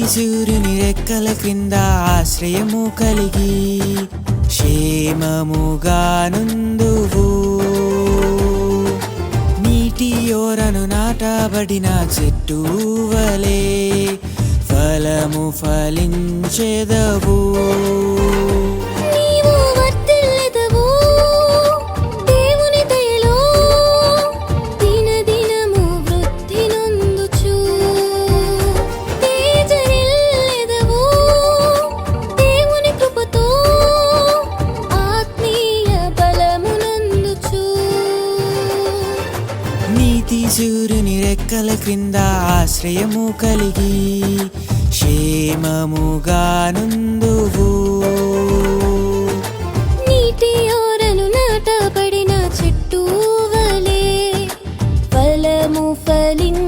సూర్యుని రెక్కల క్రింద ఆశ్రయము కలిగి క్షేమముగా నుందువు. నీటి ఓరను నాటబడిన చెట్టు వలె ఫలము ఫలించెదవు. సూర్యుని రెక్కల క్రింద ఆశ్రయము కలిగి క్షేమముగా నుందువు. నీటి ఓరను నాటబడిన చెట్టు వలె ఫలము ఫలించెదవు.